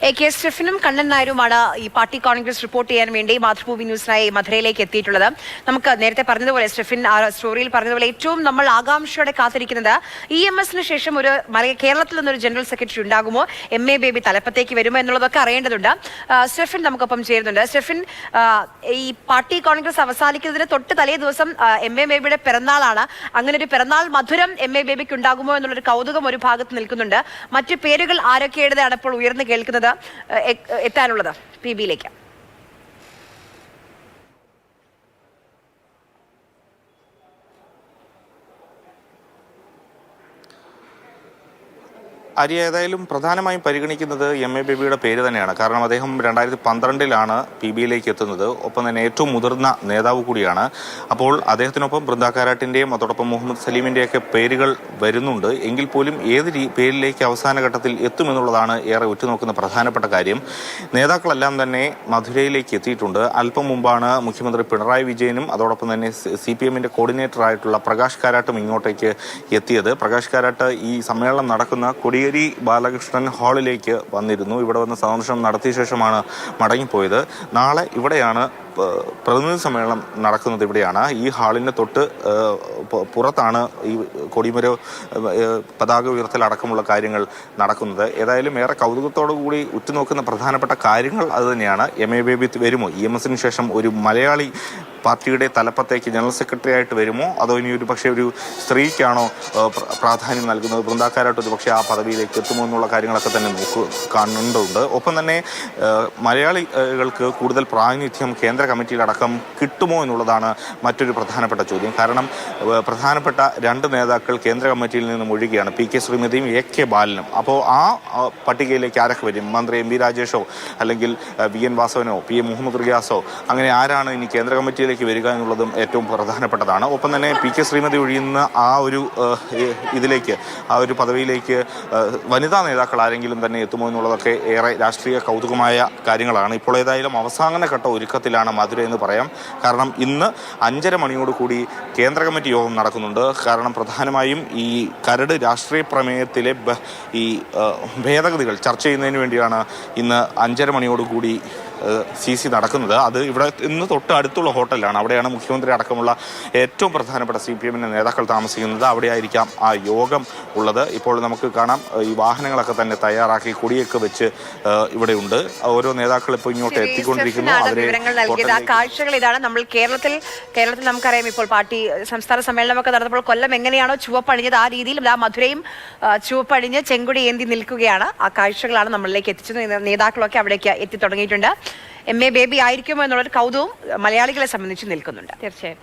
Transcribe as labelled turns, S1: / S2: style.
S1: K സ്റ്റെഫിനും Kannan നായരുമാണ് ഈ party Congress report ചെയ്യാൻ വേണ്ടി മാതൃഭൂമി ന്യൂസിനായി മധുരയിലേക്ക് എത്തിയിട്ടുള്ളത്. നമുക്ക് നേരത്തെ പറഞ്ഞതുപോലെ സ്റ്റെഫിൻ സ്റ്റോറിയിൽ പറഞ്ഞതുപോലെ ഏറ്റവും നമ്മൾ ആകാംക്ഷയോടെ കാത്തിരിക്കുന്നത് EMSന് ശേഷം ഒരു കേരളത്തിൽ നിന്നൊരു ജനറൽ സെക്രട്ടറി ഉണ്ടാകുമോ, MA ബേബി തലപ്പത്തേക്ക് വരുമോ എന്നുള്ളതൊക്കെ അറിയേണ്ടതുണ്ട്. സ്റ്റെഫിൻ നമുക്കൊപ്പം ചേരുന്നുണ്ട്. സ്റ്റെഫിൻ, ഈ പാർട്ടി കോൺഗ്രസ് അവസാനിക്കുന്നതിന് തൊട്ട് തലേ ദിവസം MA ബേബിയുടെ പിറന്നാളാണ്. അങ്ങനെ ഒരു പിറന്നാൾ മധുരം MA ബേബിക്ക് ഉണ്ടാകുമോ എന്നുള്ളൊരു കൗതുകം ഒരു ഭാഗത്ത് നിൽക്കുന്നുണ്ട്. മറ്റു പേരുകൾ ആരൊക്കെയുടേതാണ് ഇപ്പോൾ ഉയർന്നു കേൾക്കുന്നത് എത്താനുള്ളത് PB യിലേക്ക്?
S2: അരി ഏതായാലും പ്രധാനമായും പരിഗണിക്കുന്നത് MA ബേബിയുടെ പേര് തന്നെയാണ്. കാരണം അദ്ദേഹം 2012 PB യിലേക്ക് എത്തുന്നത്. ഒപ്പം തന്നെ ഏറ്റവും മുതിർന്ന നേതാവ് കൂടിയാണ്. അപ്പോൾ അദ്ദേഹത്തിനൊപ്പം ബൃന്ദാ കാരാട്ടിൻ്റെയും അതോടൊപ്പം മുഹമ്മദ് സലീമിൻ്റെയൊക്കെ പേരുകൾ വരുന്നുണ്ട്. എങ്കിൽ പോലും ഏത് പേരിലേക്ക് അവസാന ഘട്ടത്തിൽ എത്തുമെന്നുള്ളതാണ് ഏറെ ഉറ്റുനോക്കുന്ന പ്രധാനപ്പെട്ട കാര്യം. നേതാക്കളെല്ലാം തന്നെ മധുരയിലേക്ക് എത്തിയിട്ടുണ്ട്. അല്പം മുമ്പാണ് മുഖ്യമന്ത്രി പിണറായി വിജയനും അതോടൊപ്പം തന്നെ CPMന്റെ കോർഡിനേറ്ററായിട്ടുള്ള പ്രകാശ് കാരാട്ടും ഇങ്ങോട്ടേക്ക് എത്തിയത്. പ്രകാശ് കാരാട്ട് ഈ സമ്മേളനം നടക്കുന്ന കോടിയേരി ബാലകൃഷ്ണൻ ഹാളിലേക്ക് വന്നിരുന്നു. ഇവിടെ വന്ന് സന്ദർശനം നടത്തിയ ശേഷമാണ് മടങ്ങിപ്പോയത്. നാളെ ഇവിടെയാണ് പ്രതിനിധി സമ്മേളനം നടക്കുന്നത്. ഇവിടെയാണ് ഈ ഹാളിൻ്റെ തൊട്ട് പുറത്താണ് ഈ കൊടിമര പതാക ഉയർത്തലടക്കമുള്ള കാര്യങ്ങൾ നടക്കുന്നത്. ഏതായാലും ഏറെ കൗതുകത്തോടു കൂടി ഉറ്റുനോക്കുന്ന പ്രധാനപ്പെട്ട കാര്യങ്ങൾ അതുതന്നെയാണ്. MA ബേബി വരുമോ, EMSന് ശേഷം ഒരു മലയാളി പാർട്ടിയുടെ തലപ്പത്തേക്ക് ജനറൽ സെക്രട്ടറി ആയിട്ട് വരുമോ, അതോ ഇനി ഒരു പക്ഷേ ഒരു സ്ത്രീക്കാണോ പ്രാധാന്യം നൽകുന്നത്, ബൃന്ദാ കാരാട്ട് ഒരു പക്ഷേ ആ പദവിയിലേക്ക് എത്തുമോ എന്നുള്ള കാര്യങ്ങളൊക്കെ തന്നെ കാണേണ്ടതുണ്ട്. ഒപ്പം തന്നെ മലയാളികൾക്ക് കൂടുതൽ പ്രാതിനിധ്യം കേന്ദ്ര കമ്മിറ്റിയിലടക്കം കിട്ടുമോ എന്നുള്ളതാണ് മറ്റൊരു പ്രധാനപ്പെട്ട ചോദ്യം. കാരണം പ്രധാനപ്പെട്ട രണ്ട് നേതാക്കൾ കേന്ദ്ര കമ്മിറ്റിയിൽ നിന്നും ഒഴിയുകയാണ്, PK ശ്രീമതിയും AK ബാലനും. അപ്പോൾ ആ പട്ടികയിലേക്ക് ആരൊക്കെ വരും? മന്ത്രി MB രാജേഷോ അല്ലെങ്കിൽ VN വാസവനോ PA മുഹമ്മദ് റിയാസോ, അങ്ങനെ ആരാണ് ഇനി കേന്ദ്ര കമ്മിറ്റിയിലേക്ക് വരിക എന്നുള്ളതും ഏറ്റവും പ്രധാനപ്പെട്ടതാണ്. ഒപ്പം തന്നെ PK ശ്രീമതി ഒഴിയുന്ന ആ ഒരു ഇതിലേക്ക്, ആ ഒരു പദവിയിലേക്ക് വനിതാ നേതാക്കൾ ആരെങ്കിലും തന്നെ എത്തുമോ എന്നുള്ളതൊക്കെ ഏറെ രാഷ്ട്രീയ കൗതുകമായ കാര്യങ്ങളാണ്. ഇപ്പോൾ ഏതായാലും അവസാന ഘട്ട ഒരുക്കത്തിലാണ് മധുര എന്ന് പറയാം. കാരണം ഇന്ന് 5:30 മണിയോടുകൂടി കേന്ദ്ര കമ്മിറ്റി യോഗം നടക്കുന്നുണ്ട്. കാരണം പ്രധാനമായും ഈ കരട് രാഷ്ട്രീയ പ്രമേയത്തിലെ ഈ ഭേദഗതികൾ ചർച്ച ചെയ്യുന്നതിന് വേണ്ടിയാണ് ഇന്ന് 5:30 മണിയോടുകൂടി CC നടക്കുന്നത്. അത് ഇവിടെ ഇന്ന് തൊട്ട് അടുത്തുള്ള ഹോട്ടലിലാണ്. അവിടെയാണ് മുഖ്യമന്ത്രി അടക്കമുള്ള ഏറ്റവും പ്രധാനപ്പെട്ട CPMന്റെ നേതാക്കൾ താമസിക്കുന്നത്. അവിടെയായിരിക്കാം ആ യോഗം ഉള്ളത്. ഇപ്പോൾ നമുക്ക് കാണാം, ഈ വാഹനങ്ങളൊക്കെ തന്നെ തയ്യാറാക്കി കൊടിയൊക്കെ വെച്ച് ഇവിടെയുണ്ട്. ഓരോ നേതാക്കൾ ഇപ്പോൾ ഇങ്ങോട്ട് എത്തിക്കൊണ്ടിരിക്കുന്നു.
S1: കാഴ്ചകൾ ഇതാണ്. നമ്മൾ കേരളത്തിൽ നമുക്കറിയാം, ഇപ്പോൾ പാർട്ടി സംസ്ഥാന സമ്മേളനമൊക്കെ നടന്നപ്പോൾ കൊല്ലം എങ്ങനെയാണോ ചുവപ്പണിഞ്ഞത് ആ രീതിയിൽ മധുരയും ചുവപ്പണിഞ്ഞ് ചെങ്കൊടി ഏന്തി നിൽക്കുകയാണ്. ആ കാഴ്ചകളാണ് നമ്മളിലേക്ക് എത്തിച്ചത്. നേതാക്കളൊക്കെ അവിടേക്ക് എത്തി തുടങ്ങിയിട്ടുണ്ട്. MA ബേബി ആയിരിക്കുമോ എന്നുള്ളൊരു കൗതുകവും മലയാളികളെ സംബന്ധിച്ച് നിൽക്കുന്നുണ്ട്. തീർച്ചയായും.